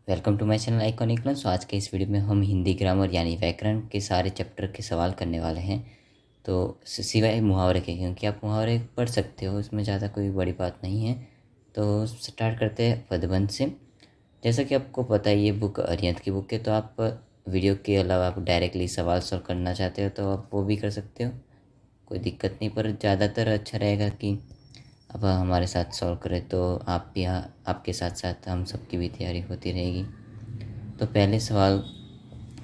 Welcome to my channel iconic learn. So आज के इस वीडियो में हम हिंदी ग्रामर यानी व्याकरण के सारे चैप्टर के सवाल करने वाले हैं। तो सिवाय मुहावरे के, क्योंकि आप मुहावरे पढ़ सकते हो, इसमें ज़्यादा कोई बड़ी बात नहीं है। तो स्टार्ट करते हैं पदबंध से। जैसा कि आपको पता है ये बुक अरिहंत की बुक है, तो आप वीडियो के अलावा आप डायरेक्टली सवाल सॉल्व करना चाहते हो तो आप वो भी कर सकते हो, कोई दिक्कत नहीं। पर ज़्यादातर अच्छा रहेगा कि अब हमारे साथ सॉल्व करें, तो आप भी आपके साथ साथ हम सबकी भी तैयारी होती रहेगी। तो पहले सवाल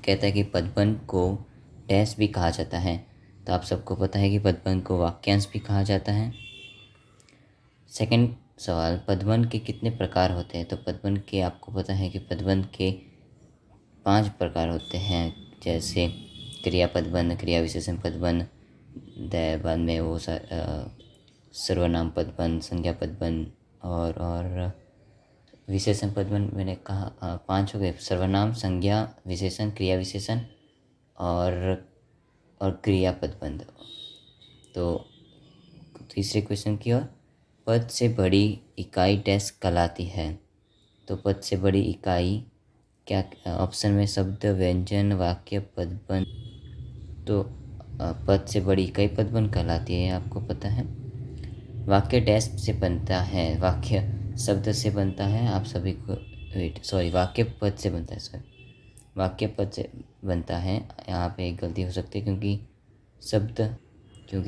कहता है कि पदबंध को डैश भी कहा जाता है। तो आप सबको पता है कि पदबंध को वाक्यांश भी कहा जाता है। सेकंड सवाल, पदबंध के कितने प्रकार होते हैं। तो पदबंध के आपको पता है कि पदबंध के 5 प्रकार होते हैं, जैसे क्रिया पदबंध, क्रिया विशेषण पदबंध, बाद में वो सर्वनाम पदबंध, संज्ञा पदबंध और विशेषण पदबंध। मैंने कहा 5 हो गए, सर्वनाम, संज्ञा, विशेषण, क्रिया विशेषण और क्रिया पदबंध। तो तीसरे क्वेश्चन की ओर, पद से बड़ी इकाई डैश कहलाती है। तो पद से बड़ी इकाई क्या, ऑप्शन में शब्द, व्यंजन, वाक्य, पदबंध। तो पद से बड़ी इकाई पदबंध कहलाती है, आपको पता है। वाक्य डैश से बनता है, वाक्य शब्द से बनता है, आप सभी को वाक्य पद से बनता है, वाक्य पद से बनता है। यहाँ पे एक गलती हो सकती है, क्योंकि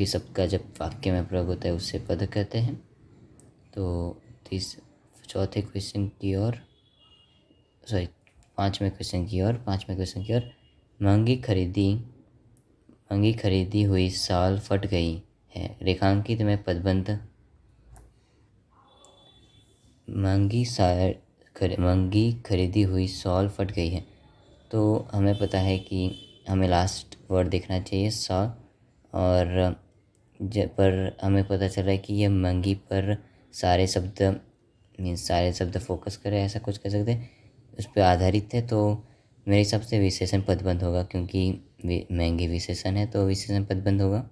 शब्द का जब वाक्य में प्रयोग होता है उससे पद कहते हैं। तो चौथे क्वेश्चन की ओर, पाँचवें क्वेश्चन की ओर, महंगी खरीदी हुई साल फट गई है, रेखांकित में पदबंध। महंगी खरीदी हुई सॉल फट गई है। तो हमें पता है कि हमें लास्ट वर्ड देखना चाहिए सॉल, और पर हमें पता चला है कि ये महंगी पर सारे शब्द फोकस करें, ऐसा कुछ कह सकते हैं, उस पर आधारित है। तो मेरे हिसाब से विशेषण पदबंध होगा, क्योंकि महंगी विशेषण है तो विशेषण पदबंध होगा।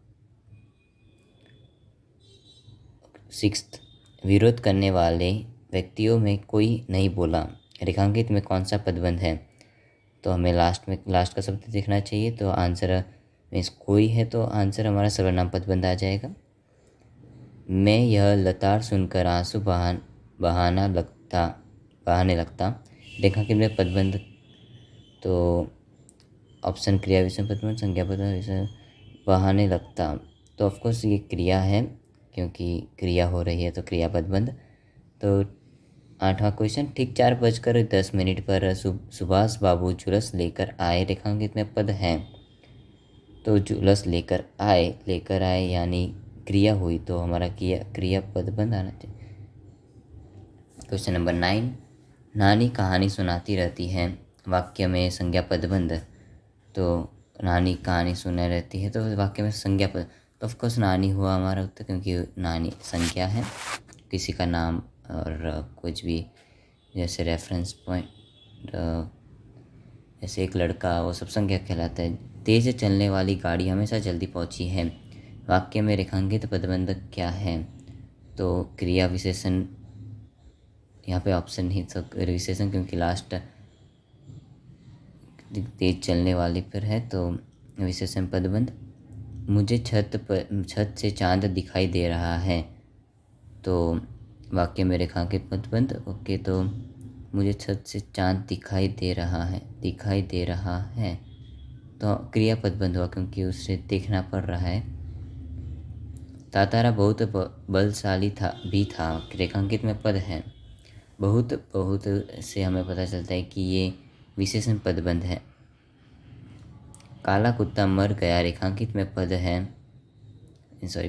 6, विरोध करने वाले व्यक्तियों में कोई नहीं बोला, रेखांकित में कौन सा पदबंध है। तो हमें लास्ट का शब्द देखना चाहिए। तो आंसर मीन्स कोई है, तो आंसर हमारा सर्वनाम पदबंध आ जाएगा। मैं यह लताड़ सुनकर आंसू बहाने लगता, रेखांकित में पदबंध। तो ऑप्शन क्रिया विशेषण पदबंध, संज्ञा पदबंध, बहाने लगता। तो ऑफकोर्स ये क्रिया है, क्योंकि क्रिया हो रही है तो क्रिया पदबंध। तो 8वां क्वेश्चन, ठीक 4:10 पर सुभाष बाबू जुलस लेकर आए, रेखांकित में पद है। तो जुलस लेकर आए यानी क्रिया हुई, तो हमारा क्रिया पदबंध आना चाहिए। क्वेश्चन नंबर 9, नानी कहानी सुनाती रहती है, वाक्य में संज्ञा पदबंध। तो नानी कहानी सुना रहती है, तो वाक्य में संज्ञा पद, तो ऑफकोर्स नानी हुआ हमारा उत्तर, क्योंकि नानी संज्ञा है, किसी का नाम और कुछ भी, जैसे रेफरेंस पॉइंट, जैसे एक लड़का, वो सब संज्ञा कहलाता है। तेज चलने वाली गाड़ी हमेशा जल्दी पहुंची है, वाक्य में रेखांकित पदबंध क्या है। तो क्रिया विशेषण, यहाँ पे ऑप्शन नहीं तो विशेषण, क्योंकि लास्ट तेज चलने वाली पर है, तो विशेषण पदबंध। मुझे छत से चांद दिखाई दे रहा है, तो वाक्य में रेखांकित पदबंध। ओके, तो मुझे छत से चांद दिखाई दे रहा है, तो क्रिया पदबंध हुआ, क्योंकि उसे देखना पड़ रहा है। तातारा बहुत बलशाली था, रेखांकित में पद है। बहुत से हमें पता चलता है कि ये विशेषण पदबंध है। काला कुत्ता मर गया, रेखांकित में पद है,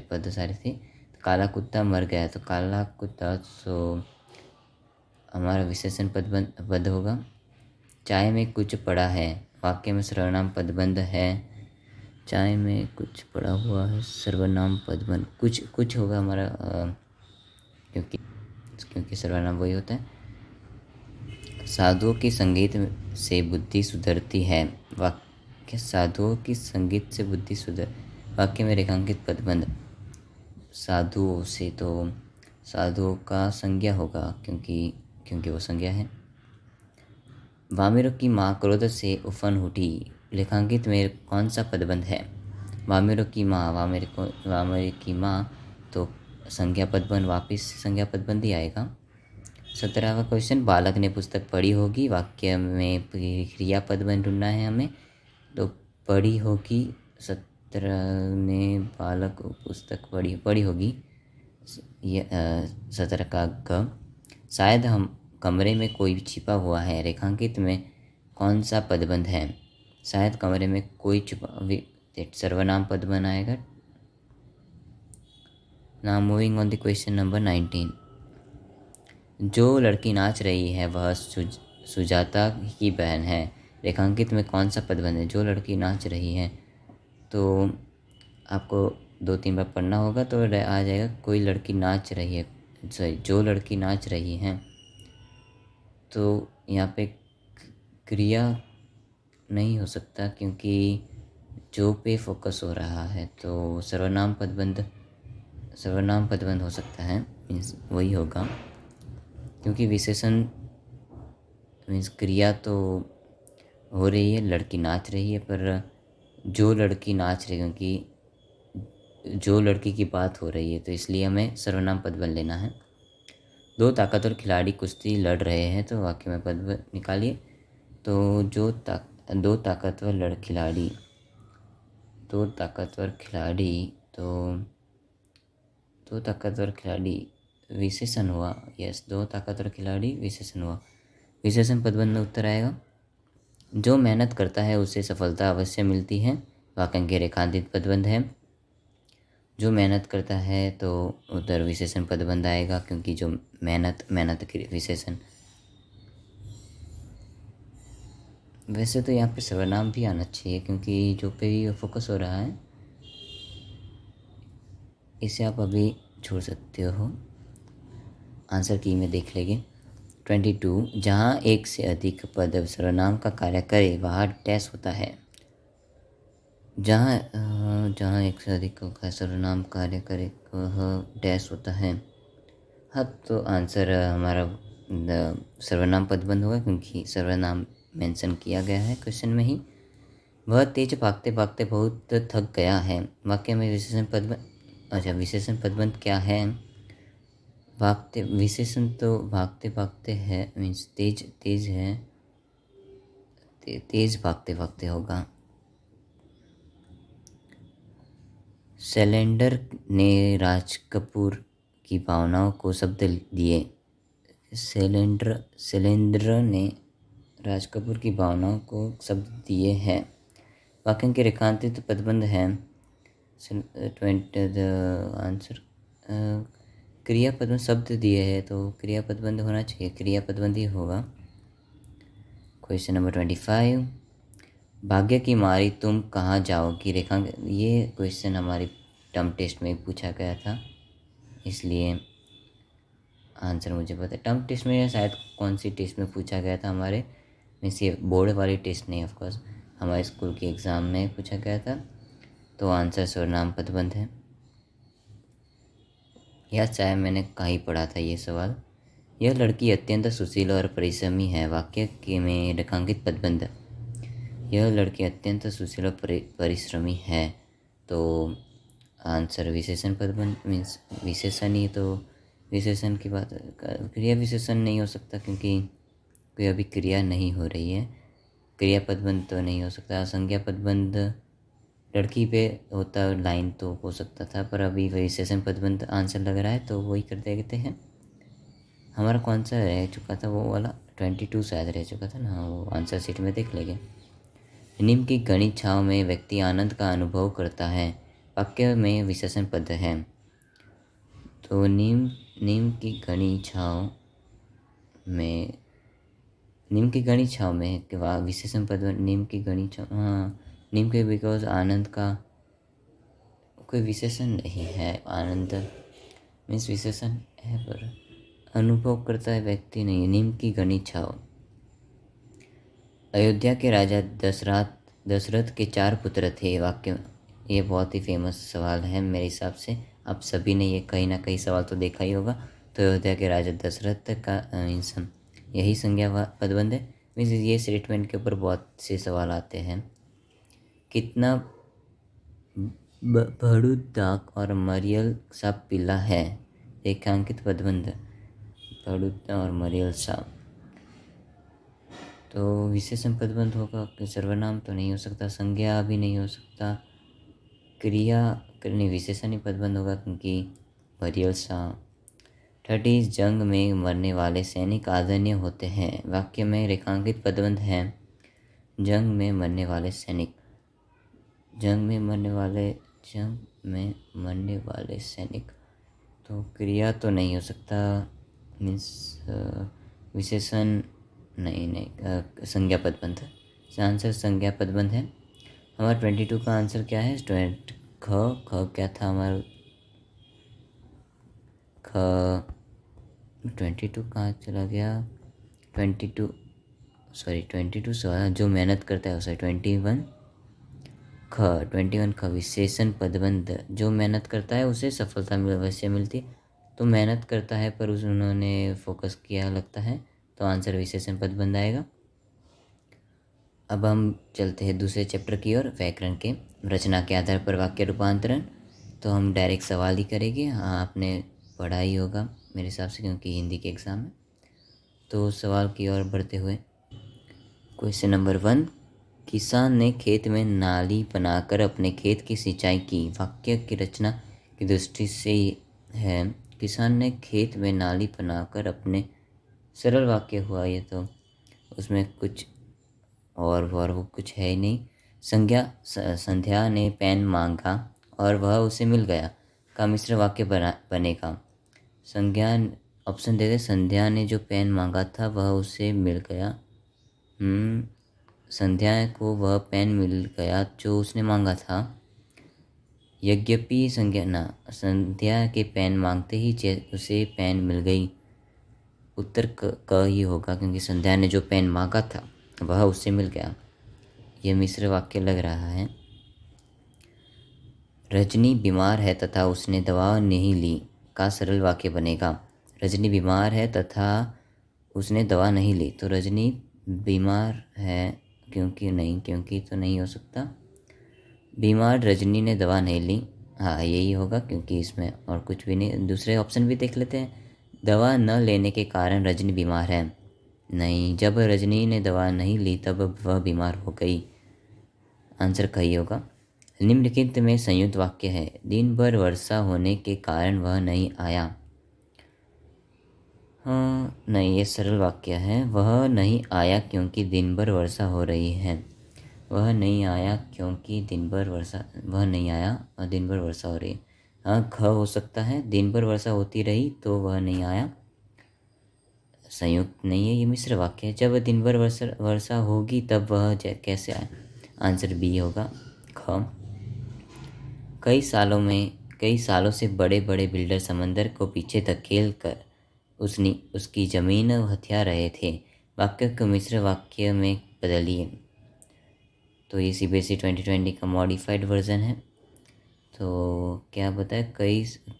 पद सारे थे। काला कुत्ता मर गया, तो काला कुत्ता, सो हमारा विशेषण पद होगा। चाय में कुछ पड़ा है, वाक्य में सर्वनाम पदबंध है। चाय में कुछ पड़ा हुआ है, सर्वनाम पदबंध, कुछ होगा हमारा, क्योंकि सर्वनाम वही होता है। साधुओं की संगीत से बुद्धि सुधरती है, वाक्य साधुओं की संगीत से बुद्धि वाक्य में रेखांकित पदबंध। साधुओं से, तो साधुओं का संज्ञा होगा, क्योंकि वो संज्ञा है। वामिरों की माँ क्रोध से उफन उठी, रेखांकित में कौन सा पदबंध है? वामिरों की माँ, वामिर की माँ, तो संज्ञा पदबंध, वापिस संज्ञा पदबंध ही आएगा। 17वां क्वेश्चन, बालक ने पुस्तक पढ़ी होगी, वाक्य में क्रिया पदबंध ढूंढना है हमें। तो पढ़ी होगी, 17 ने बालक पुस्तक पढ़ी होगी, ये 17 का ग। शायद हम कमरे में कोई छिपा हुआ है, रेखांकित में कौन सा पदबंध है? शायद कमरे में कोई सर्वनाम पदबंध आएगा। Now moving on the question number 19। जो लड़की नाच रही है वह सुजाता की बहन है, रेखांकित में कौन सा पदबंध है? जो लड़की नाच रही है, तो आपको 2-3 बार पढ़ना होगा तो आ जाएगा। कोई लड़की नाच रही है, सॉरी, जो लड़की नाच रही है, तो यहाँ पे क्रिया नहीं हो सकता क्योंकि जो पे फोकस हो रहा है, तो सर्वनाम पदबंध हो सकता है, मीन्स वही होगा। क्योंकि विशेषण मीन्स क्रिया तो हो रही है, लड़की नाच रही है, पर जो लड़की नाच रही है, क्योंकि जो लड़की की बात हो रही है, तो इसलिए हमें सर्वनाम पदबंध लेना है। 2 ताकतवर खिलाड़ी कुश्ती लड़ रहे हैं, तो वाक्य में पदबंध निकालिए। तो दो ताकतवर खिलाड़ी, दो ताकतवर खिलाड़ी विशेषण हुआ। यस, 2 ताकतवर खिलाड़ी विशेषण हुआ। विशेषण पदबंध में उत्तर आएगा। जो मेहनत करता है उसे सफलता अवश्य मिलती है, वाक्यांश रेखांकित पदबंध है। जो मेहनत करता है तो उधर विशेषण पदबंध आएगा, क्योंकि जो मेहनत के विशेषण। वैसे तो यहाँ पे सर्वनाम भी आना चाहिए, क्योंकि जो पे भी फोकस हो रहा है, इसे आप अभी छोड़ सकते हो। आंसर की में देख लेंगे। 22, जहाँ एक से अधिक पद सर्वनाम का कार्य करे वह डैश होता है। जहाँ एक से अधिक का सर्वनाम कार्य करे वह डैश होता है। हाँ, तो आंसर हमारा सर्वनाम पदबंध होगा, क्योंकि सर्वनाम मेंशन किया गया है क्वेश्चन में ही। वह तेज भागते भागते बहुत थक गया है, वाक्य में विशेषण पदबंध। अच्छा, विशेषण पदबंध क्या है? विशेषण तो भागते भागते है, मीन्स तेज है, तेज भागते भागते होगा। शैलेंद्र ने राज कपूर की भावनाओं को शब्द दिए। शैलेंद्र ने राज कपूर की भावनाओं को शब्द दिए हैं। वाक्य के रेखांकित पदबंध है। 20 आंसर क्रिया पदबंध शब्द दिए हैं, तो क्रिया पदबंध होना चाहिए, क्रिया पदबंध ही होगा। क्वेश्चन नंबर 25, भाग्य की मारी तुम कहाँ जाओगी, रेखांकित। ये क्वेश्चन हमारी टर्म टेस्ट में पूछा गया था, इसलिए आंसर मुझे पता है। टर्म टेस्ट में शायद कौन सी टेस्ट में पूछा गया था हमारे, मीन्स ये बोर्ड वाली टेस्ट नहीं, ऑफकोर्स हमारे स्कूल के एग्ज़ाम में पूछा गया था। तो आंसर सर्वनाम पदबंध है। या चाहे मैंने कहीं पढ़ा था ये सवाल। यह लड़की अत्यंत सुशील और परिश्रमी है, वाक्य के में रेखांकित पदबंध। यह लड़की अत्यंत सुशील और परिश्रमी है, तो आंसर विशेषण पदबंध, मीन्स विशेषण ही, तो विशेषण की बात, क्रिया विशेषण नहीं हो सकता, क्योंकि कोई अभी क्रिया नहीं हो रही है। क्रिया पदबंध तो नहीं हो सकता। संज्ञा पदबंध लड़की पे होता लाइन तो हो सकता था, पर अभी विशेषण पदबंध आंसर लग रहा है, तो वही कर देते हैं। हमारा कौन सा रह चुका था वो वाला? 22 शायद रह चुका था ना, वो आंसर शीट में देख लेंगे। नीम की घनी छाँव में व्यक्ति आनंद का अनुभव करता है, वाक्य में विशेषण पद है। तो नीम की घनी छाँव में विशेषण पद, नीम की घनी छाँव, हाँ, नीम के, बिकॉज आनंद का कोई विशेषण नहीं है। आनंद मीन्स विशेषण है, पर अनुभव करता है व्यक्ति नहीं। नीम की घनी छाँव। अयोध्या के राजा दशरथ के 4 पुत्र थे, वाक्य। ये बहुत ही फेमस सवाल है मेरे हिसाब से, आप सभी ने ये कहीं ना कहीं सवाल तो देखा ही होगा। तो अयोध्या के राजा दशरथ का मीन्स यही संज्ञा पदबंध है। मीन्स ये स्टेटमेंट के ऊपर बहुत से सवाल आते हैं। कितना भड़ुदाक और मरियल सा पीला है? रेखांकित पदबंध भड़ुदा और मरियल सा। तो विशेषण पदबंध होगा कि सर्वनाम तो नहीं हो सकता, संज्ञा भी नहीं हो सकता, क्रिया करने विशेषण ही पदबंध होगा क्योंकि मरियल सा। 30 जंग में मरने वाले सैनिक आदरणीय होते हैं। वाक्य में रेखांकित पदबंध है। जंग में मरने वाले सैनिक, जंग में मरने वाले सैनिक, तो क्रिया तो नहीं हो सकता, मीन्स विशेषण नहीं, संज्ञा पदबंध है। आंसर संज्ञा पदबंध है। हमारा 22 का आंसर क्या है? ख क्या था हमारा? ख 22 कहाँ चला गया? 22 जो मेहनत करता है उसे 21 ख विशेषण पदबंध, जो मेहनत करता है उसे सफलता अवश्य मिलती। तो मेहनत करता है पर उन्होंने फोकस किया लगता है, तो आंसर विशेषण पदबंध आएगा। अब हम चलते हैं दूसरे चैप्टर की ओर, व्याकरण के रचना के आधार पर वाक्य रूपांतरण। तो हम डायरेक्ट सवाल ही करेंगे। हाँ, आपने पढ़ा ही होगा मेरे हिसाब से, क्योंकि हिंदी के एग्ज़ाम है। तो सवाल की ओर बढ़ते हुए, क्वेश्चन नंबर 1, किसान ने खेत में नाली बनाकर अपने खेत की सिंचाई की। वाक्य की रचना की दृष्टि से है। किसान ने खेत में नाली बनाकर अपने, सरल वाक्य हुआ ये तो, उसमें कुछ और वो कुछ है ही नहीं। संध्या ने पेन मांगा और वह उसे मिल गया का मिश्र वाक्य बनेगा। संज्ञा, ऑप्शन दे दे। संध्या ने जो पेन मांगा था वह उसे मिल गया। संध्या को वह पेन मिल गया जो उसने मांगा था। यद्यपि संध्या के पेन मांगते ही उसे पेन मिल गई। उत्तर क ही होगा क्योंकि संध्या ने जो पेन मांगा था वह उसे मिल गया। यह मिश्र वाक्य लग रहा है। रजनी बीमार है तथा उसने दवा नहीं ली का सरल वाक्य बनेगा। रजनी बीमार है तथा उसने दवा नहीं ली, तो रजनी बीमार है क्योंकि तो नहीं हो सकता। बीमार रजनी ने दवा नहीं ली, हाँ यही होगा क्योंकि इसमें और कुछ भी नहीं। दूसरे ऑप्शन भी देख लेते हैं। दवा न लेने के कारण रजनी बीमार है, नहीं, जब रजनी ने दवा नहीं ली तब वह बीमार हो गई। आंसर कही होगा। निम्नलिखित में संयुक्त वाक्य है। दिन भर वर्षा होने के कारण वह नहीं आया। हाँ नहीं, ये सरल वाक्य है। वह नहीं आया क्योंकि दिन भर वर्षा हो रही है। वह नहीं आया क्योंकि दिन भर वर्षा, वह नहीं आया और दिन भर वर्षा हो रही है। हाँ, ख हो सकता है। दिन भर वर्षा होती रही तो वह नहीं आया। संयुक्त नहीं है, ये मिश्र वाक्य है। जब दिन भर वर्षा होगी तब वह कैसे आए? आंसर बी होगा, ख। कई सालों से बड़े बड़े बिल्डर समंदर को पीछे धकेल कर उसकी जमीन हथिया रहे थे। वाक्य को मिश्र वाक्य में बदलिए। तो ये CBSE 2020 का मॉडिफाइड वर्जन है। तो क्या बताए?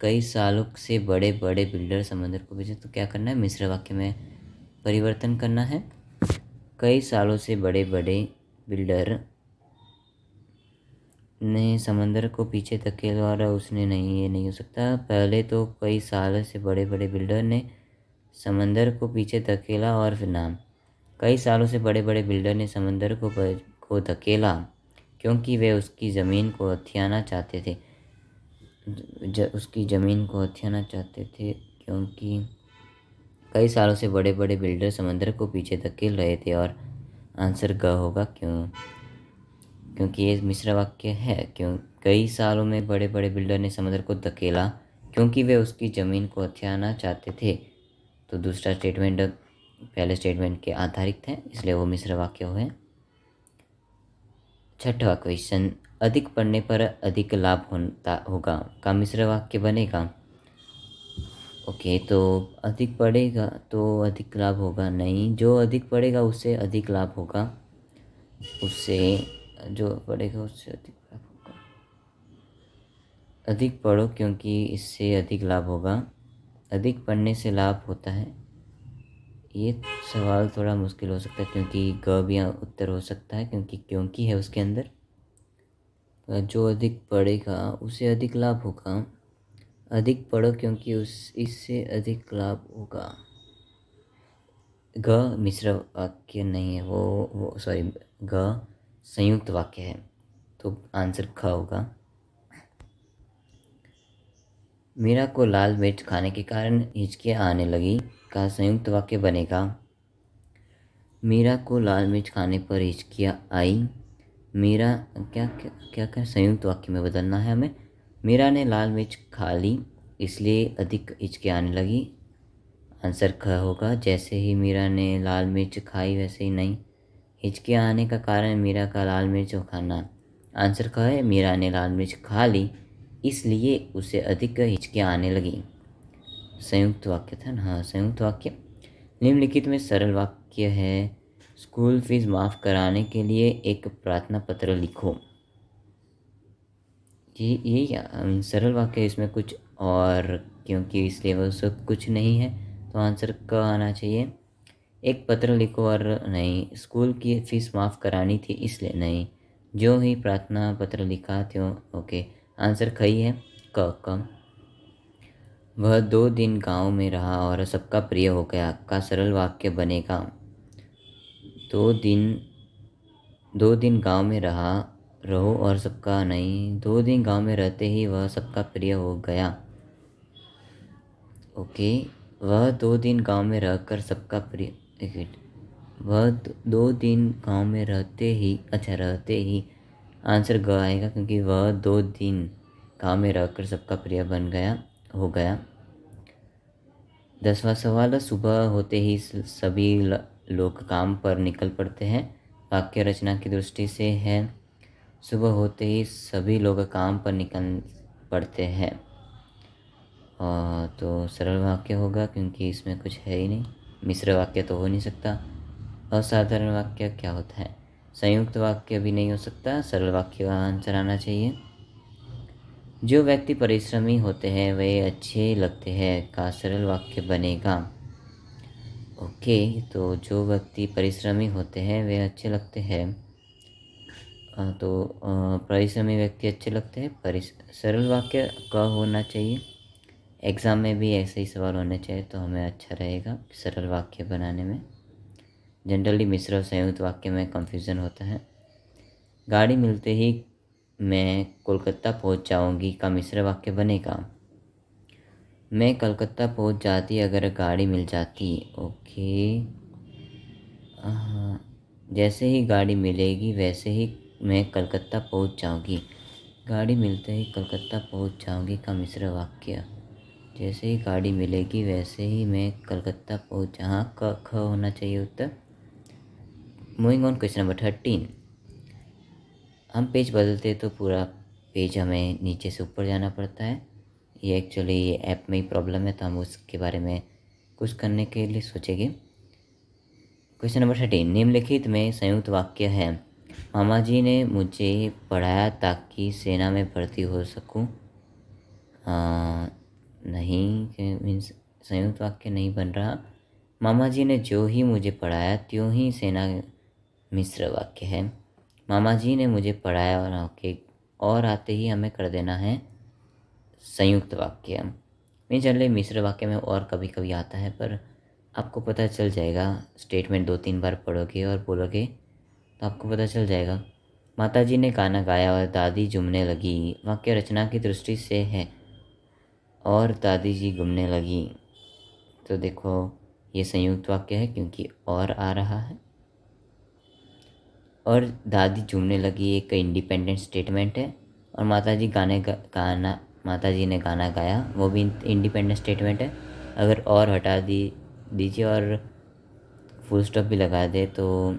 कई सालों से बड़े बड़े बिल्डर समंदर को पीछे, तो क्या करना है? मिश्र वाक्य में परिवर्तन करना है। कई सालों से बड़े बड़े बिल्डर ने समंदर को पीछे धकेला और उसने नहीं, ये नहीं हो सकता। पहले तो कई सालों से बड़े बड़े बिल्डर ने समंदर को पीछे धकेला और फिर नाम। कई सालों से बड़े बड़े बिल्डर ने समंदर को धकेला क्योंकि वे उसकी ज़मीन को हथियाना चाहते थे। क्योंकि कई सालों से बड़े बड़े बिल्डर समंदर को पीछे धकेल रहे थे और आंसर ग होगा। क्योंकि ये मिश्र वाक्य है। कई सालों में बड़े बड़े बिल्डर ने समुद्र को धकेला क्योंकि वे उसकी ज़मीन को हथियाना चाहते थे। तो दूसरा स्टेटमेंट पहले स्टेटमेंट के आधारित है, इसलिए वो मिश्र वाक्य है। छठवां क्वेश्चन, अधिक पढ़ने पर अधिक लाभ होगा का मिश्र वाक्य बनेगा। ओके, तो अधिक पढ़ेगा तो अधिक लाभ होगा, नहीं, जो अधिक पढ़ेगा उससे अधिक लाभ होगा, उससे जो पढ़ेगा उससे अधिक लाभ होगा। अधिक पढ़ो क्योंकि इससे अधिक लाभ होगा। अधिक पढ़ने से लाभ होता है, ये सवाल थोड़ा मुश्किल हो सकता है क्योंकि ग भी यहाँ उत्तर हो सकता है, क्योंकि है उसके अंदर। जो अधिक पढ़ेगा उसे अधिक लाभ होगा। अधिक पढ़ो क्योंकि उस इससे अधिक लाभ होगा। ग मिश्र वाक्य नहीं है, वो सॉरी, ग संयुक्त वाक्य है, तो आंसर ख होगा। मीरा को लाल मिर्च खाने के कारण हिचकियाँ आने लगी का संयुक्त वाक्य बनेगा। मीरा को लाल मिर्च खाने पर हिचकियाँ आई। मीरा क्या क्या क्या क्या संयुक्त वाक्य में बदलना है हमें। मीरा ने लाल मिर्च खा ली इसलिए अधिक हिचकियाँ आने लगी। आंसर ख होगा। जैसे ही मीरा ने लाल मिर्च खाई वैसे ही नहीं, हिचकियाँ आने का कारण मीरा का लाल मिर्च खाना। आंसर ख है। मीरा ने लाल मिर्च खा ली इसलिए उसे अधिक हिचकियाँ आने लगी। संयुक्त वाक्य था ना, हाँ संयुक्त वाक्य। निम्नलिखित में सरल वाक्य है। स्कूल फीस माफ़ कराने के लिए एक प्रार्थना पत्र लिखो। ये सरल वाक्य, इसमें कुछ और क्योंकि इस लेवल से कुछ नहीं है तो आंसर क आना चाहिए। एक पत्र लिखो और नहीं, स्कूल की फीस माफ़ करानी थी इसलिए नहीं, जो ही प्रार्थना पत्र लिखा त्यों ओके। आंसर ख ही है, क। वह 2 दिन गांव में रहा और सबका प्रिय हो गया का सरल वाक्य बनेगा। 2 दिन 2 दिन गांव में रहो और सबका नहीं, 2 दिन गांव में रहते ही वह सबका प्रिय हो गया। ओके, वह 2 दिन गांव में रहकर सबका प्रिय, एक मिनट, वह 2 दिन गांव में रहते ही आंसर ग आएगा क्योंकि वह 2 दिन गांव में रहकर सबका प्रिय हो गया। 10वां सवाल, सुबह होते ही सभी लोग काम पर निकल पड़ते हैं। वाक्य रचना की दृष्टि से है। सुबह होते ही सभी लोग काम पर निकल पड़ते हैं, तो सरल वाक्य होगा क्योंकि इसमें कुछ है ही नहीं। मिश्र वाक्य तो हो नहीं सकता। असाधारण वाक्य क्या होता है? संयुक्त वाक्य भी नहीं हो सकता। सरल वाक्य का आंसर आना चाहिए। जो व्यक्ति परिश्रमी होते हैं वे अच्छे लगते हैं का सरल वाक्य बनेगा। ओके, तो जो व्यक्ति परिश्रमी होते हैं वे अच्छे लगते हैं, तो परिश्रमी व्यक्ति अच्छे लगते हैं। सरल वाक्य क होना चाहिए। एग्ज़ाम में भी ऐसे ही सवाल होने चाहिए तो हमें अच्छा रहेगा सरल वाक्य बनाने में। जनरली मिश्र और संयुक्त वाक्य में कंफ्यूजन होता है। गाड़ी मिलते ही मैं कोलकाता पहुंच जाऊंगी का मिश्र वाक्य बनेगा। मैं कलकत्ता पहुंच जाती अगर गाड़ी मिल जाती। ओके, जैसे ही गाड़ी मिलेगी वैसे ही मैं कलकत्ता पहुंच जाऊंगी। गाड़ी मिलते ही कलकत्ता पहुंच जाऊंगी का मिश्र वाक्य। जैसे ही गाड़ी मिलेगी वैसे ही मैं कलकत्ता पहुंच, हाँ ख होना चाहिए उत्तर। Moving on, question number 13। हम पेज बदलते तो पूरा पेज हमें नीचे से ऊपर जाना पड़ता है। ये एक्चुअली ये ऐप में ही प्रॉब्लम है तो हम उसके बारे में कुछ करने के लिए सोचेंगे। क्वेश्चन नंबर 13, निम्नलिखित में संयुक्त वाक्य है। मामा जी ने मुझे पढ़ाया ताकि सेना में भर्ती हो सकूं। नहीं, मीन्स संयुक्त वाक्य नहीं बन रहा। मामा जी ने जो ही मुझे पढ़ाया त्यों ही सेना, मिश्र वाक्य है। मामा जी ने मुझे पढ़ाया और ओके, और आते ही हमें कर देना है संयुक्त वाक्य। मीन्स जनरली मिश्र वाक्य में और कभी कभी आता है, पर आपको पता चल जाएगा। स्टेटमेंट 2-3 बार पढ़ोगे और बोलोगे तो आपको पता चल जाएगा। माताजी ने गाना गाया और दादी झूमने लगी। वाक्य रचना की दृष्टि से है और दादी जी घूमने लगी, तो देखो ये संयुक्त वाक्य है क्योंकि और आ रहा है। और दादी झूमने लगी एक इंडिपेंडेंट स्टेटमेंट है। और माताजी ने गाना गाया वो भी इंडिपेंडेंट स्टेटमेंट है। अगर और हटा दीजिए और फुल स्टॉप भी लगा दे तो,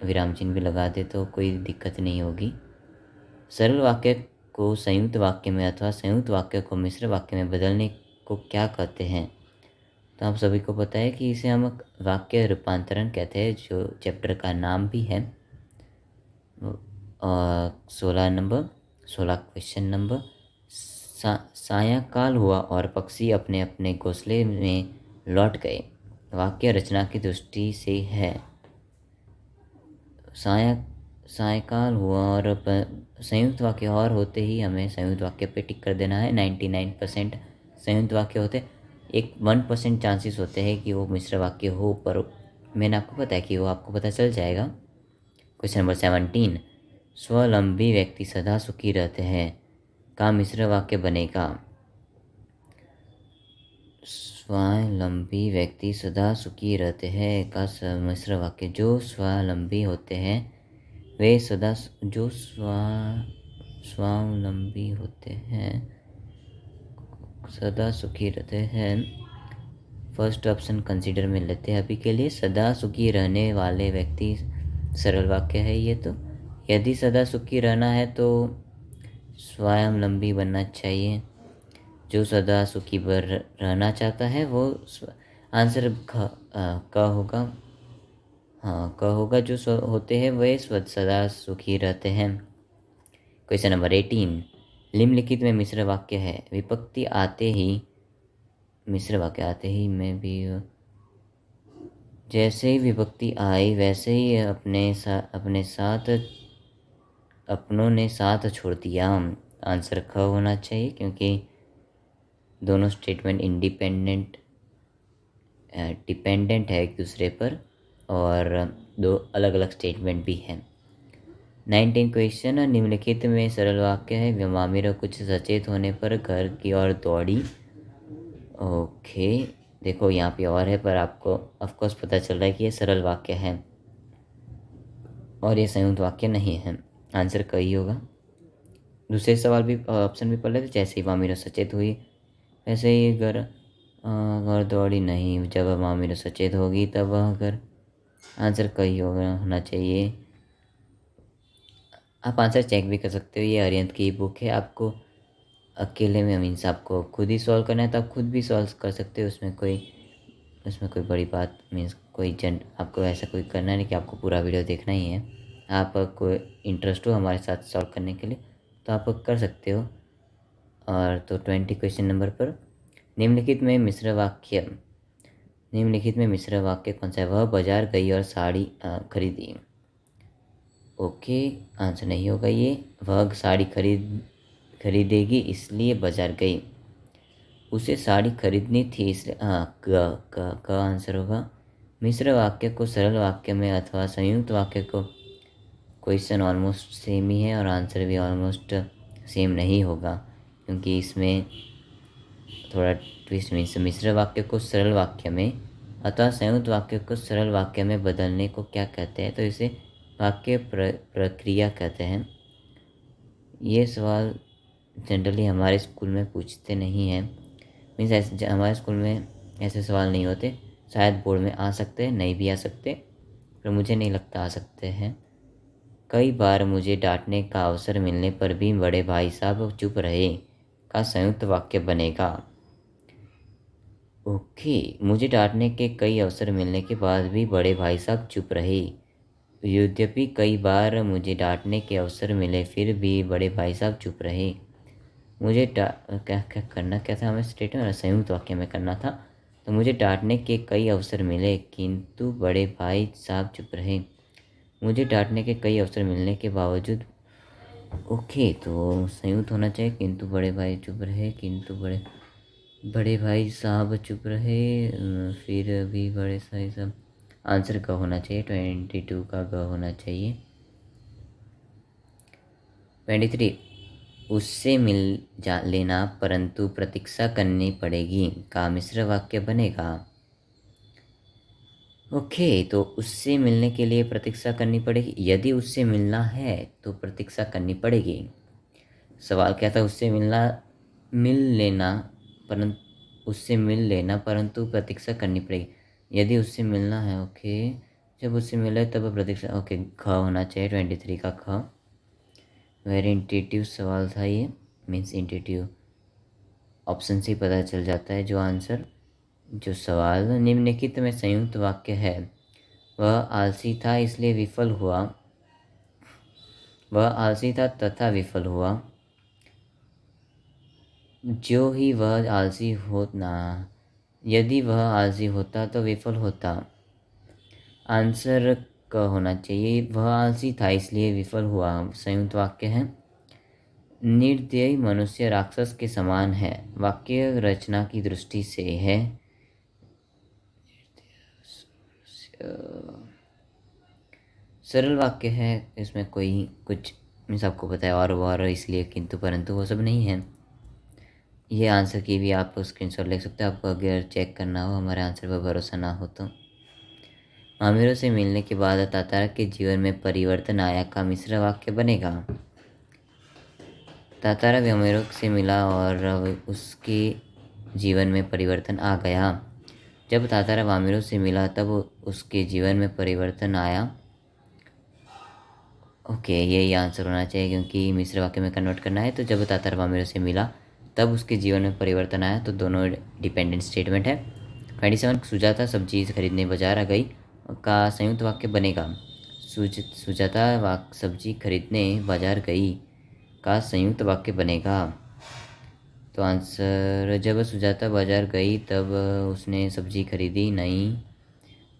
विराम चिन्ह भी लगा दे तो कोई दिक्कत नहीं होगी। सरल वाक्य को संयुक्त वाक्य में अथवा संयुक्त वाक्य को मिश्र वाक्य में बदलने को क्या कहते हैं? तो आप सभी को पता है कि इसे हम वाक्य रूपांतरण कहते हैं, जो चैप्टर का नाम भी है। 16 क्वेश्चन नंबर। सायंकाल हुआ और पक्षी अपने अपने घोंसले में लौट गए। वाक्य रचना की दृष्टि से है। सायकाल हुआ और संयुक्त वाक्य और होते ही हमें संयुक्त वाक्य पे टिक कर देना है। 99% संयुक्त वाक्य होते, एक 1% चांसेस होते हैं कि वो मिश्र वाक्य हो, पर मैंने आपको पता है कि वो आपको पता चल जाएगा। क्वेश्चन नंबर 17, स्वावलंबी व्यक्ति सदा सुखी रहते हैं का मिश्र वाक्य बनेगा। स्वावलंबी व्यक्ति सदा सुखी रहते हैं का मिश्र वाक्य, जो स्वावलंबी होते हैं वे सदा, जो स्वावलंबी होते हैं सदा सुखी रहते हैं। फर्स्ट ऑप्शन कंसीडर में लेते हैं अभी के लिए। सदा सुखी रहने वाले व्यक्ति सरल वाक्य है ये। तो यदि सदा सुखी रहना है तो स्वावलंबी बनना चाहिए। जो सदा सुखी पर रहना चाहता है वो आंसर क होगा। हाँ, क होगा। जो होते हैं वे सदा सुखी रहते हैं। क्वेश्चन नंबर 18, निम्नलिखित में मिश्र वाक्य है। विभक्ति आते ही, मिश्र वाक्य आते ही मैं भी, जैसे ही विभक्ति आई वैसे ही अपने साथ अपनों ने साथ छोड़ दिया। आंसर ख होना चाहिए, क्योंकि दोनों स्टेटमेंट डिपेंडेंट है एक दूसरे पर, और दो अलग अलग स्टेटमेंट भी हैं। 19 क्वेश्चन, निम्नलिखित में सरल वाक्य है। मामिरा कुछ सचेत होने पर घर की ओर दौड़ी। ओके, देखो यहाँ पे और है, पर आपको ऑफकोर्स पता चल रहा है कि ये सरल वाक्य है और ये संयुक्त वाक्य नहीं है। आंसर क ही होगा। दूसरे सवाल भी, ऑप्शन भी पढ़ लेते। जैसे ही मामिरा सचेत हुई वैसे ही घर दौड़ी नहीं, जब मामिरा सचेत होगी तब वह घर। आंसर क ही होना चाहिए। आप आंसर चेक भी कर सकते हो। ये अरिहंत की बुक है। आपको अकेले में, मीन्स आपको खुद ही सॉल्व करना है तो आप खुद भी सॉल्व कर सकते हो। उसमें कोई बड़ी बात, मीन्स आपको ऐसा कोई करना नहीं कि आपको पूरा वीडियो देखना ही है। आपको इंटरेस्ट हो हमारे साथ सॉल्व करने के लिए तो आप कर सकते हो। और तो 20 क्वेश्चन नंबर पर, निम्नलिखित में मिश्र वाक्य कौन सा है। वह बाजार गई और साड़ी खरीदी। ओके, आंसर नहीं होगा ये। वह साड़ी खरीदेगी इसलिए बाजार गई। उसे साड़ी खरीदनी थी इसलिए, हाँ, क आंसर होगा। मिश्र वाक्य को सरल वाक्य में अथवा संयुक्त वाक्य को, क्वेश्चन ऑलमोस्ट सेम ही है और आंसर भी ऑलमोस्ट सेम नहीं होगा, क्योंकि इसमें थोड़ा ट्विस्ट। मीन्स मिश्र वाक्य को सरल वाक्य में अथवा संयुक्त वाक्य को सरल वाक्य में बदलने को क्या कहते हैं, तो इसे वाक्य प्रक्रिया कहते हैं। ये सवाल जनरली हमारे स्कूल में पूछते नहीं हैं। मीन्स ऐसे हमारे स्कूल में ऐसे सवाल नहीं होते। शायद बोर्ड में आ सकते हैं, नहीं भी आ सकते, पर मुझे नहीं लगता आ सकते हैं। कई बार मुझे डांटने का अवसर मिलने पर भी बड़े भाई साहब चुप रहे का संयुक्त वाक्य बनेगा। ओके, मुझे डांटने के कई अवसर मिलने के बाद भी बड़े भाई साहब चुप रहे। यद्यपि कई बार मुझे डांटने के अवसर मिले फिर भी बड़े भाई साहब चुप रहे। मुझे क्या क्या करना क्या था, हमें स्टेटमेंट संयुक्त वाक्य में करना था। तो मुझे डांटने के कई अवसर मिले किंतु बड़े भाई साहब चुप रहे। मुझे डांटने के कई अवसर मिलने के बावजूद, ओके, तो संयुक्त होना चाहिए। किंतु बड़े भाई चुप रहे, किंतु बड़े भाई साहब चुप रहे, फिर भी बड़े भाई साहब। आंसर का होना चाहिए 22 का ग होना चाहिए। 23, उससे मिल जा लेना परंतु प्रतीक्षा करनी पड़ेगी का मिश्र वाक्य बनेगा। ओके, तो उससे मिलने के लिए प्रतीक्षा करनी पड़ेगी। यदि उससे मिलना है तो प्रतीक्षा करनी पड़ेगी। सवाल क्या था, उससे मिल लेना परंतु प्रतीक्षा करनी पड़ेगी। यदि उससे मिलना है, ओके, जब उससे मिले तब प्रतीक्षा, ओके, ख होना चाहिए 23 का ख। वेरी इंट्यूटिव सवाल था ये। मीन्स इंट्यूटिव, ऑप्शन से पता चल जाता है जो आंसर, जो सवाल। निम्नलिखित में संयुक्त वाक्य है। वह आलसी था इसलिए विफल हुआ। वह आलसी था तथा विफल हुआ। जो ही वह आलसी हो ना, यदि वह आलसी होता तो विफल होता। आंसर क होना चाहिए, वह आलसी था इसलिए विफल हुआ। संयुक्त वाक्य है। निर्दयी मनुष्य राक्षस के समान है। वाक्य रचना की दृष्टि से है। सरल वाक्य है, इसमें कोई कुछ मीन्स आपको पता है और इसलिए किंतु परंतु वो सब नहीं है। ये आंसर की भी आप स्क्रीनशॉट ले सकते हो, आपको अगर चेक करना हो, हमारे आंसर पर भरोसा ना हो तो। आमिरों से मिलने के बाद तातारा के जीवन में परिवर्तन आया का मिश्र वाक्य बनेगा। तातारा आमिरों से मिला और उसके जीवन में परिवर्तन आ गया। जब तातारा वामिरों से मिला तब उसके जीवन में परिवर्तन आया। ओके, यही आंसर होना चाहिए क्योंकि मिश्र वाक्य में कन्वर्ट करना है। तो जब तातारा वामिरों से मिला तब उसके जीवन में परिवर्तन आया, तो दोनों डिपेंडेंट स्टेटमेंट है। 27 सुजाता सब्जी खरीदने बाजार आ गई का संयुक्त वाक्य बनेगा। सुजाता सब्जी खरीदने बाजार गई का संयुक्त वाक्य बनेगा। तो आंसर, जब सुजाता बाजार गई तब उसने सब्जी खरीदी नहीं।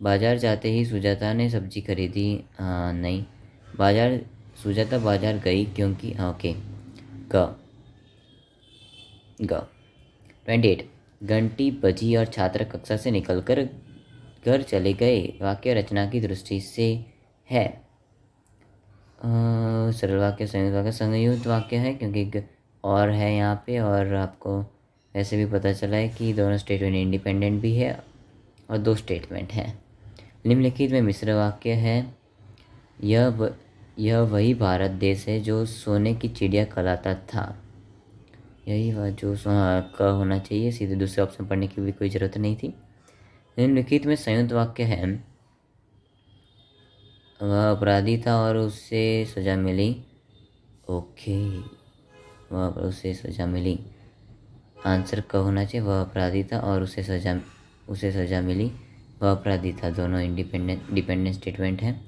बाजार जाते ही सुजाता ने सब्जी खरीदी नहीं। बाजार सुजाता बाजार गई क्योंकि ओके ग 28 घंटी बजी और छात्र कक्षा से निकलकर घर चले गए। वाक्य रचना की दृष्टि से है। सरल वाक्य, संयुक्त वाक्य है क्योंकि और है यहाँ पे, और आपको वैसे भी पता चला है कि दोनों स्टेटमेंट इंडिपेंडेंट भी है और दो स्टेटमेंट हैं। निम्नलिखित में मिश्र वाक्य है। यह वही भारत देश है जो सोने की चिड़िया कहलाता था। यही वह जो का होना चाहिए, सीधे दूसरे ऑप्शन पढ़ने की भी कोई ज़रूरत नहीं थी। निम्नलिखित में संयुक्त वाक्य है। वह अपराधी था और उसे सज़ा मिली। ओके, वह उसे सज़ा मिली। आंसर का होना चाहिए वह अपराधी था और उसे सज़ा मिली। वह अपराधी था। दोनों डिपेंडेंट स्टेटमेंट हैं,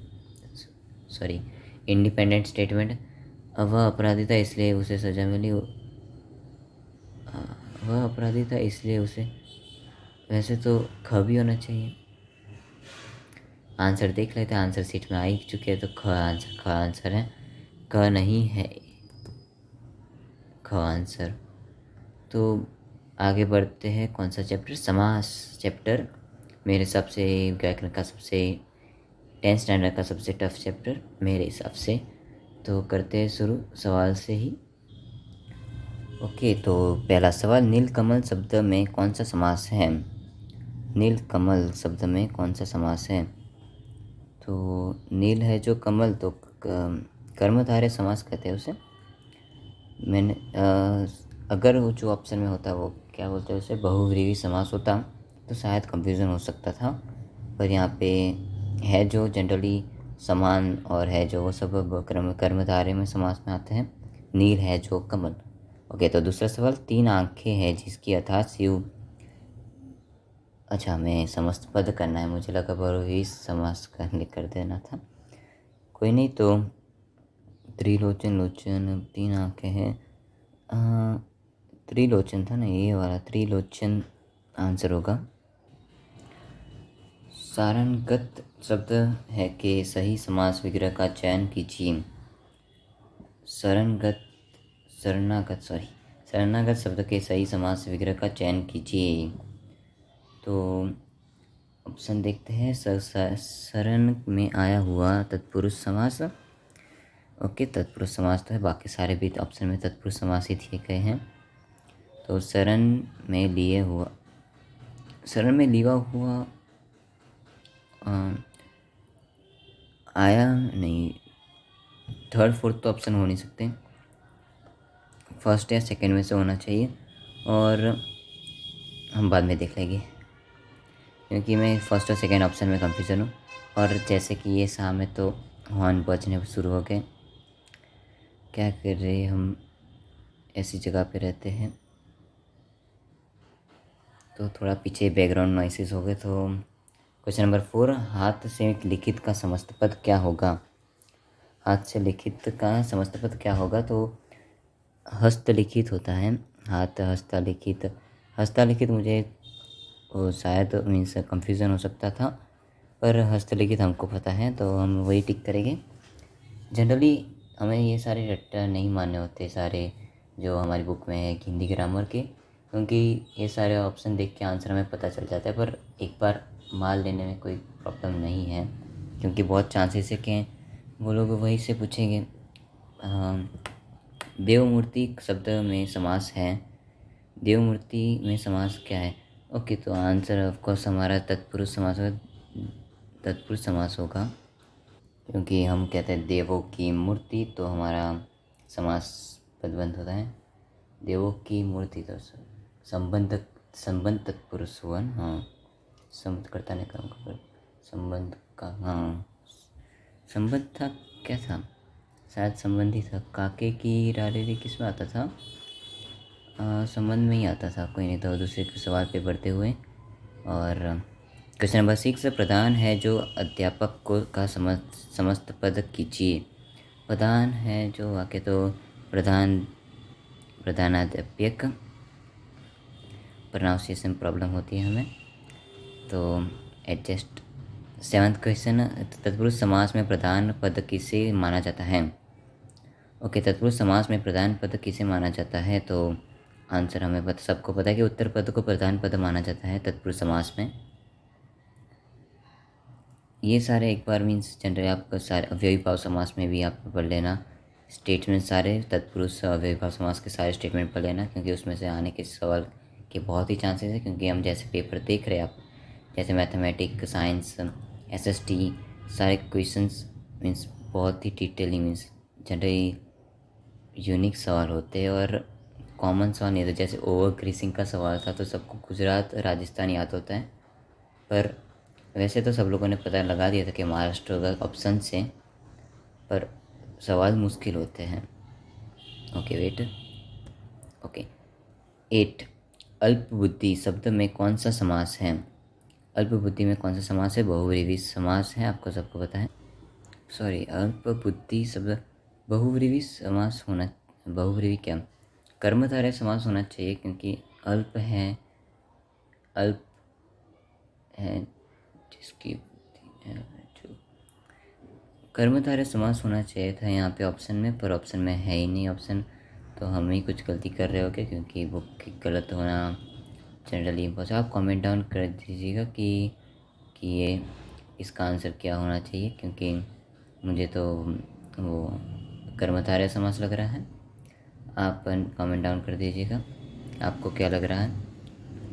सॉरी इंडिपेंडेंट स्टेटमेंट। वह अपराधी था इसलिए उसे सज़ा मिली। वह अपराधी था इसलिए उसे, वैसे तो ख भी होना चाहिए। आंसर देख लेते हैं, आंसर सीट में आ ही चुके हैं तो ख आंसर है, क नहीं है ख आंसर। तो आगे बढ़ते हैं। कौन सा चैप्टर? समास चैप्टर। मेरे हिसाब से व्याकरण का सबसे 10th स्टैंडर्ड का सबसे टफ चैप्टर मेरे हिसाब से। तो करते हैं शुरू सवाल से ही। ओके, तो पहला सवाल, नीलकमल शब्द में कौन सा समास है? नीलकमल शब्द में कौन सा समास है? तो नील है जो कमल, तो कर्मधारय समास कहते हैं उसे। मैंने अगर वो जो ऑप्शन में होता वो क्या बोलते हैं उसे, बहुव्रीहि समास होता तो शायद कंफ्यूजन हो सकता था। पर यहाँ पे है जो जनरली समान और है जो, वो सब कर्मधारय में समास में आते हैं। नील है जो कमल। ओके, तो दूसरा सवाल, 3 आंखें हैं जिसकी अर्थात शिव। अच्छा, मैं समस्त पद करना है, मुझे लगा बहुव्रीहि समास कर देना था। कोई नहीं, तो त्रिलोचन लोचन 3 आंखें हैं। त्रिलोचन था ना, ये वाला त्रिलोचन आंसर होगा। सारणगत शब्द है कि सही समास विग्रह का चयन कीजिए। शरणागत शब्द के सही समास विग्रह का चयन कीजिए। तो ऑप्शन देखते हैं। शरण में आया हुआ तत्पुरुष समास। ओके, तत्पुरुष समास तो है, बाकी सारे भी ऑप्शन में तत्पुरुष समास ही दिए गए हैं। तो शरण में लिया हुआ आया नहीं, थर्ड फोर्थ तो ऑप्शन हो नहीं सकते, फर्स्ट या सेकंड में से होना चाहिए, और हम बाद में देख लेंगे क्योंकि मैं फर्स्ट और सेकंड ऑप्शन में कंफ्यूजन हूँ। और जैसे कि ये शाम है तो हॉर्न बजने शुरू हो गए। क्या कर रहे, हम ऐसी जगह पे रहते हैं तो थोड़ा पीछे बैकग्राउंड नॉइसेस हो गए। तो क्वेश्चन नंबर 4, हाथ से लिखित का समस्त पद क्या होगा? हाथ से लिखित का समस्त पद क्या होगा? तो हस्तलिखित होता है। हस्तलिखित मुझे वो शायद मीन्स कन्फ्यूज़न हो सकता था, पर हस्तलिखित हमको पता है तो हम वही टिक करेंगे। जनरली हमें ये सारे रट्टा नहीं मानने होते सारे जो हमारी बुक में है हिंदी ग्रामर के, क्योंकि ये सारे ऑप्शन देख के आंसर हमें पता चल जाता है। पर एक बार मान लेने में कोई प्रॉब्लम नहीं है, क्योंकि बहुत चांसेस है कि वो लोग वहीं से पूछेंगे। देवमूर्ति शब्द में समास है, देवमूर्ति में समास क्या है? ओके, तो आंसर ऑफकोर्स हमारा तत्पुरुष समास होगा, तत्पुरुष समास होगा, क्योंकि हम कहते हैं देवों की मूर्ति, तो हमारा समास पदबंध होता है देवों की मूर्ति, तो संबंध संबंध तत्पुरुष हुआ ना। हाँ, संबंध करता ने कर्म का संबंध का, हाँ संबंध था, क्या था? शायद संबंधी था। काके की रारेरी किस में आता था? संबंध में ही आता था, कोई नहीं। तो दूसरे के सवाल पे बढ़ते हुए, और क्वेश्चन नंबर 6, प्रधान है जो अध्यापक को का समस्त पद कीजिए। प्रधान है जो वाक्य, तो प्रधानाध्यापक, प्रोनाउंसिएशन प्रॉब्लम होती है हमें, तो एडजस्ट। 7th क्वेश्चन, तत्पुरुष समास में प्रधान पद किसे माना जाता है? ओके, तत्पुरुष समास में प्रधान पद किसे माना जाता है? तो आंसर हमें सबको पता है कि उत्तर पद को प्रधान पद माना जाता है तत्पुरुष समास में। ये सारे एक बार मीन्स जनरली आप सारे अव्ययी भाव समास में भी आप पढ़ लेना, स्टेटमेंट सारे तत्पुरुष अव्ययी भाव समास के सारे स्टेटमेंट पढ़ लेना, क्योंकि उसमें से आने के सवाल के बहुत ही चांसेस है। क्योंकि हम जैसे पेपर देख रहे हैं आप, जैसे मैथमेटिक्स, साइंस, एसएसटी, सारे क्वेश्चंस मीन्स बहुत ही डिटेलिंग मीन्स जनरली यूनिक सवाल होते हैं और कॉमन सवाल नहीं होता। जैसे ओवर ग्रीसिंग का सवाल था तो सबको गुजरात राजस्थान याद होता है, पर वैसे तो सब लोगों ने पता लगा दिया था कि महाराष्ट्र होगा ऑप्शन से, पर सवाल मुश्किल होते हैं। ओके वेट, ओके 8, अल्प बुद्धि शब्द में कौन सा समास है? अल्प बुद्धि में कौन सा समास है? बहुव्रीहि समास है, आपको सबको पता है। सॉरी, अल्प बुद्धि शब्द बहुव्रीहि समास होना, बहुव्रीहि क्या, कर्मधारय समास होना चाहिए, क्योंकि अल्प है, अल्प है जिसकी बुद्धि है जो, कर्मधारय समास होना चाहिए था यहाँ पे ऑप्शन में, पर ऑप्शन में है ही नहीं ऑप्शन, तो हम ही कुछ गलती कर रहे होगे, क्योंकि बुक गलत होना जनरली इम्पॉसिबल। आप कमेंट डाउन कर दीजिएगा कि ये इसका आंसर क्या होना चाहिए, क्योंकि मुझे तो वो कर्मधारय समास लग रहा है। आप कमेंट डाउन कर दीजिएगा आपको क्या लग रहा है।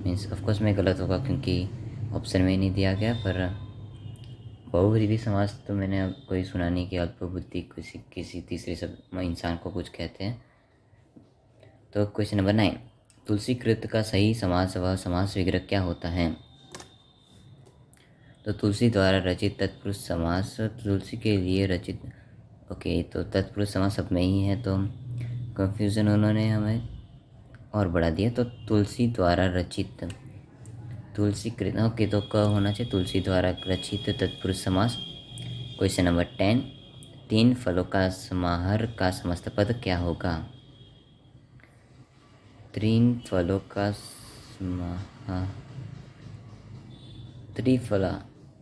मीन्स ऑफकोर्स मैं गलत होगा, क्योंकि ऑप्शन में ही नहीं दिया गया, पर बहुव्रीहि समास तो मैंने अब कोई सुना नहीं कि अल्प बुद्धि किसी तीसरे सब इंसान को कुछ कहते हैं। तो क्वेश्चन नंबर 9, तुलसी कृत का सही समास व समास विग्रह क्या होता है? तो तुलसी द्वारा रचित तत्पुरुष समास, तुलसी के लिए रचित, ओके, तो तत्पुरुष समास सब में ही है, तो कंफ्यूजन उन्होंने हमें और बढ़ा दिया। तो तुलसी द्वारा रचित, तुलसी कृत, ओके, तो क होना चाहिए, तुलसी द्वारा रचित तत्पुरुष समास। क्वेश्चन नंबर 10, 3 फलों का समाहार का समस्त पद क्या होगा? 3 फलों का समाहार, त्रिफला,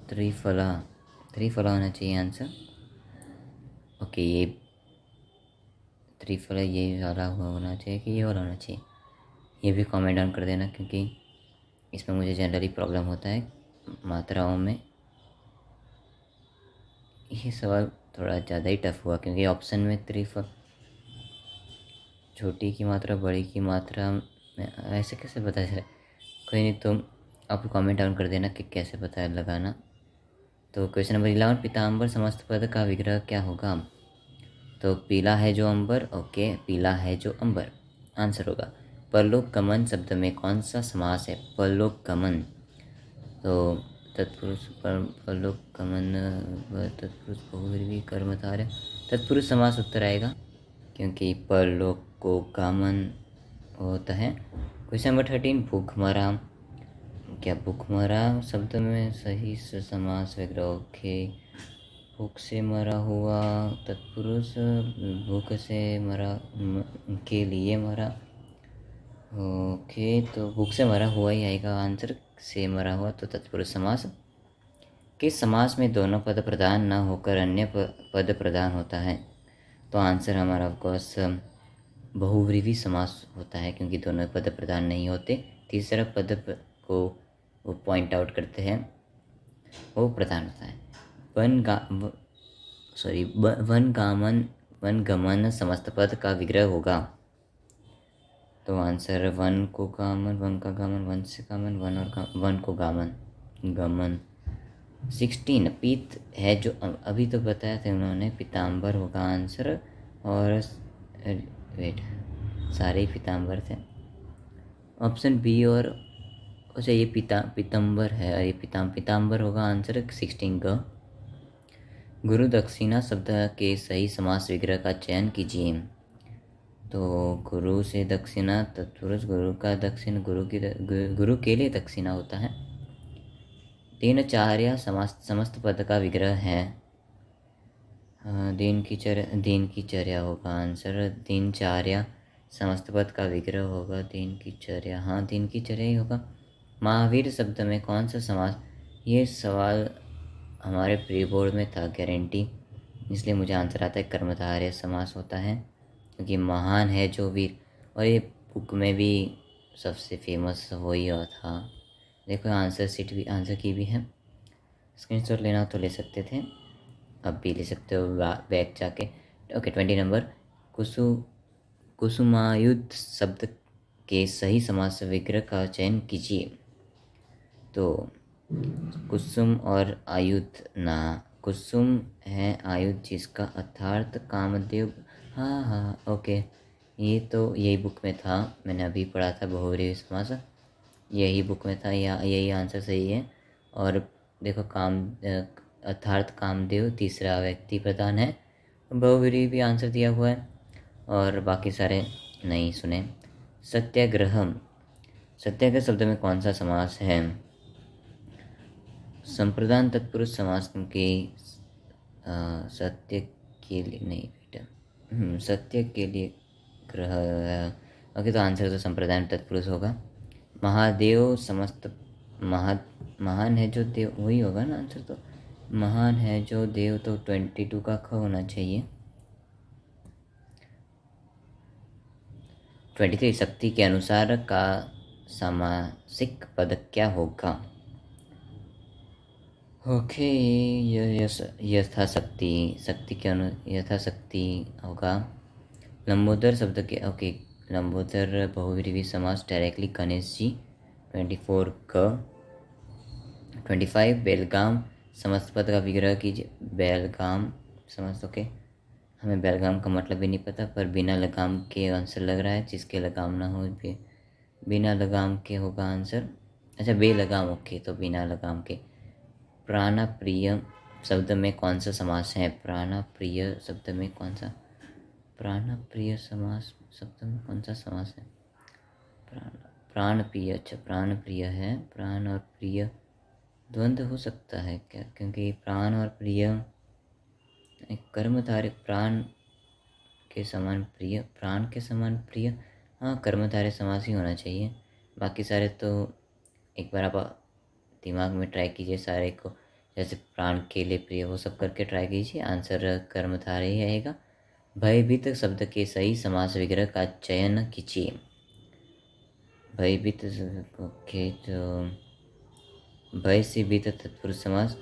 त्रिफला, त्रिफला होना चाहिए आंसर। ओके, ये त्रिफला ये वाला होना चाहिए कि ये वाला होना चाहिए, ये भी कमेंट डाउन कर देना, क्योंकि इसमें मुझे जनरली प्रॉब्लम होता है मात्राओं में। ये सवाल थोड़ा ज़्यादा ही टफ हुआ, क्योंकि ऑप्शन में छोटी की मात्रा बड़ी की मात्रा में ऐसे कैसे पता चले। कोई नहीं, तो आप कमेंट डाउन कर देना कि कैसे पता लगाना। तो क्वेश्चन नंबर 11, पीताम्बर समस्त पद का विग्रह क्या होगा? तो पीला है जो अंबर, ओके, पीला है जो अंबर आंसर होगा। परलोक गमन शब्द में कौन सा समास है? परलोक गमन, तो तत्पुरुष परलोक गमन, तत्पुरुष बहुव्रीहि कर्मधारय, तत्पुरुष समास उत्तर आएगा, क्योंकि परलोक को गमन होता है। क्वेश्चन नंबर 13, भूखमरा, क्या भूखमरा शब्द में सही समास विग्रह, ओके, भूख से मरा हुआ तत्पुरुष, भूख से मरा के लिए मरा, ओके, तो भूख से मरा हुआ ही आएगा आंसर। से मरा हुआ तो तत्पुरुष समास। किस समास में दोनों पद प्रधान न होकर अन्य पद प्रधान होता है? तो आंसर हमारा ऑफकोर्स बहुव्रीहि समास होता है, क्योंकि दोनों पद प्रधान नहीं होते। तीसरा पद को वो पॉइंट आउट करते हैं, वो प्रधान होता है। वन गमन समस्त पद का विग्रह होगा। तो आंसर वन को गामन, वन का गामन, वन से गामन, वन को गामन, गमन। 16 पीत है जो अभी तो बताया था उन्होंने, पीताम्बर होगा आंसर। और वेट, सारे ही पीताम्बर थे। ऑप्शन बी और अच्छा ये पीताम्बर है, ये पीताम्बर होगा आंसर 16 का। गुरु दक्षिणा शब्द के सही समास विग्रह का चयन कीजिए। तो गुरु से दक्षिणा तत्पुरुष, गुरु का दक्षिण, गुरु के लिए दक्षिणा होता है। दिनचर्या समस्त पद का विग्रह है। दिन की चर्या होगा आंसर। दिनचर्या समस्त पद का विग्रह होगा दिन की चर्या, हाँ दिन की चर्या ही होगा। महावीर शब्द में कौन सा समास? ये सवाल हमारे प्री बोर्ड में था, गारंटी, इसलिए मुझे आंसर आता है कर्मधारय समास होता है, क्योंकि महान है जो वीर। और ये बुक में भी सबसे फेमस वही था। देखो आंसर की भी है, स्क्रीनशॉट लेना तो ले सकते थे, अब भी ले सकते हो बैक जाके। ओके 20 नंबर, कुसुमायुध शब्द के सही समास विग्रह का चयन कीजिए। तो कुसुम और आयुध ना, कुसुम है आयुध जिसका अर्थात कामदेव। हाँ ओके, ये तो यही बुक में था, मैंने अभी पढ़ा था बहुव्रीहि समास, यही बुक में था, यही आंसर सही है। और देखो अर्थात कामदेव तीसरा व्यक्ति प्रधान है, बहुव्रीहि भी आंसर दिया हुआ है, और बाकी सारे नहीं सुने। सत्याग्रह शब्द में कौन सा समास है? संप्रदान तत्पुरुष समास, क्योंकि सत्य के लिए नहीं बेटा, सत्य के लिए ग्रह। ओके तो आंसर तो संप्रदान तत्पुरुष होगा। महादेव समस्त महान है जो देव, वही होगा ना आंसर तो। महान है जो देव तो 22 का ख होना चाहिए। 23 शक्ति के अनुसार का समासिक पद क्या होगा? ओके यथाशक्ति होगा। लंबोदर शब्द के, ओके लंबोदर बहुव्रीहि समास डायरेक्टली गणेश जी 24 क। 25 बेलगाम समस्त पद का विग्रह कीजिए। बेलगाम समस्त, ओके हमें बेलगाम का मतलब भी नहीं पता, पर बिना लगाम के आंसर लग रहा है, जिसके लगाम ना हो बिना लगाम के होगा आंसर। अच्छा बेलगाम, ओके तो बिना लगाम के। प्राणप्रिय शब्द में कौन सा समास है? प्राणप्रिय शब्द में कौन सा समास है? प्राणप्रिय, अच्छा प्राणप्रिय है, प्राण और प्रिय द्वंद्व हो सकता है क्या? क्योंकि प्राण और प्रिय एक कर्मधारय, प्राण के समान प्रिय, हाँ कर्मधारय समास ही होना चाहिए। बाकी सारे तो एक बार आप दिमाग में ट्राई कीजिए सारे को, जैसे प्राण के लिए प्रिय, वो सब करके ट्राई कीजिए, आंसर कर्मधारय ही आएगा। भयभीत शब्द के सही समास विग्रह का चयन कीजिए। भयभीत, ओके तो भय से भीत तत्पुरुष समास।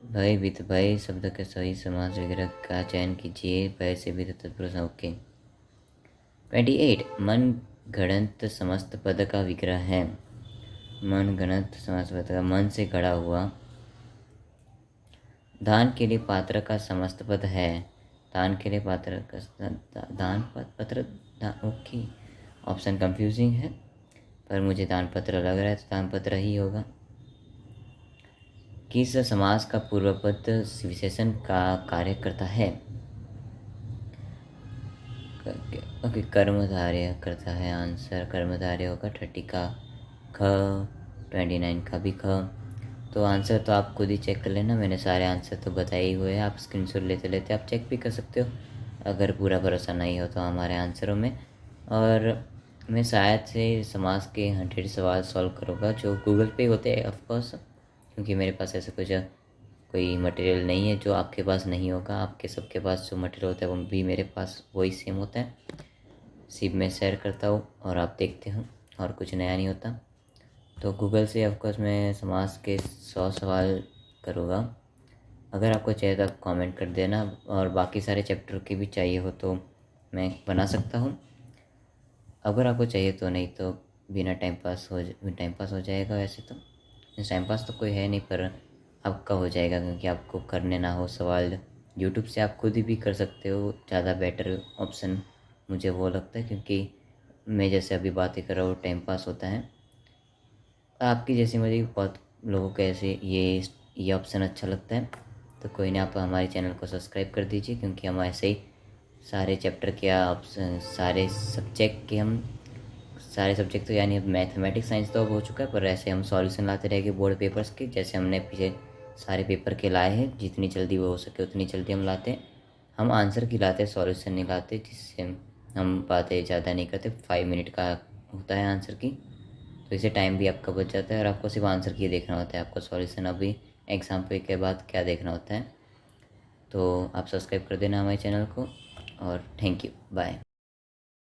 भय शब्द के सही समास विग्रह का चयन कीजिए। भय से भीत तत्पुरुष, ओके। 28 मन घड़ंत समस्त पद का विग्रह है। मन घड़ंत समस्त पद का, मन से घड़ा हुआ। दान के लिए पात्र का समस्त पद है। दान के लिए पात्र का दान पत्र, ओके ऑप्शन कंफ्यूजिंग है, पर मुझे दान पत्र लग रहा है, तो दान पत्र ही होगा। किस समास का पूर्व पद विशेषण का कार्य करता है? ओके कर्मधारय करता है, आंसर कर्मधारय होगा। 30 का ख, 29 का भी ख। तो आंसर तो आप खुद ही चेक कर लेना, मैंने सारे आंसर तो बताए ही हुए हैं, आप स्क्रीनशॉट लेते लेते आप चेक भी कर सकते हो, अगर पूरा भरोसा नहीं हो तो हमारे आंसरों में। और मैं शायद से समाज के 100 सवाल सॉल्व करूँगा जो गूगल पे होते हैं ऑफकोर्स, क्योंकि मेरे पास ऐसा कुछ कोई मटेरियल नहीं है जो आपके पास नहीं होगा। आपके सबके पास जो मटेरियल होता है वो भी मेरे पास वही सेम होता है। सिर्फ मैं शेयर करता हूँ और आप देखते हो, और कुछ नया नहीं होता। तो गूगल से ऑफकोर्स मैं समाज के 100 सवाल करूँगा। अगर आपको चाहिए तो आप कमेंट कर देना, और बाकी सारे चैप्टर के भी चाहिए हो तो मैं बना सकता हूँ। अगर आपको चाहिए तो, नहीं तो बिना टाइम पास हो जाएगा। वैसे तो टाइम पास तो कोई है नहीं, पर आपका हो जाएगा क्योंकि आपको करने ना हो सवाल। यूट्यूब से आप खुद ही भी कर सकते हो, ज़्यादा बेटर ऑप्शन मुझे वो लगता है, क्योंकि मैं जैसे अभी बातें कर रहा हूँ टाइम पास होता है। आपकी जैसी मुझे बहुत लोगों को ऐसे ये ऑप्शन अच्छा लगता है। तो कोई ना, आप हमारे चैनल को सब्सक्राइब कर दीजिए, क्योंकि हम ऐसे ही सारे चैप्टर के ऑप्शन, सारे सब्जेक्ट तो यानी अब मैथमेटिक्स साइंस तो अब हो चुका है, पर ऐसे हम सॉल्यूशन लाते रहेंगे बोर्ड पेपर्स के, जैसे हमने पीछे सारे पेपर के लाए हैं। जितनी जल्दी वो हो सके उतनी जल्दी हम लाते हैं। हम आंसर की लाते हैं, सॉल्यूशन नहीं लाते, जिससे हम बातें ज़्यादा नहीं करते। 5 मिनट का होता है आंसर की, तो इससे टाइम भी आपका बच जाता है, और आपको सिर्फ आंसर की देखना होता है। आपको सॉल्यूशन अभी एग्ज़ाम पे के बाद क्या देखना होता है। तो आप सब्सक्राइब कर देना हमारे चैनल को, और थैंक यू, बाय।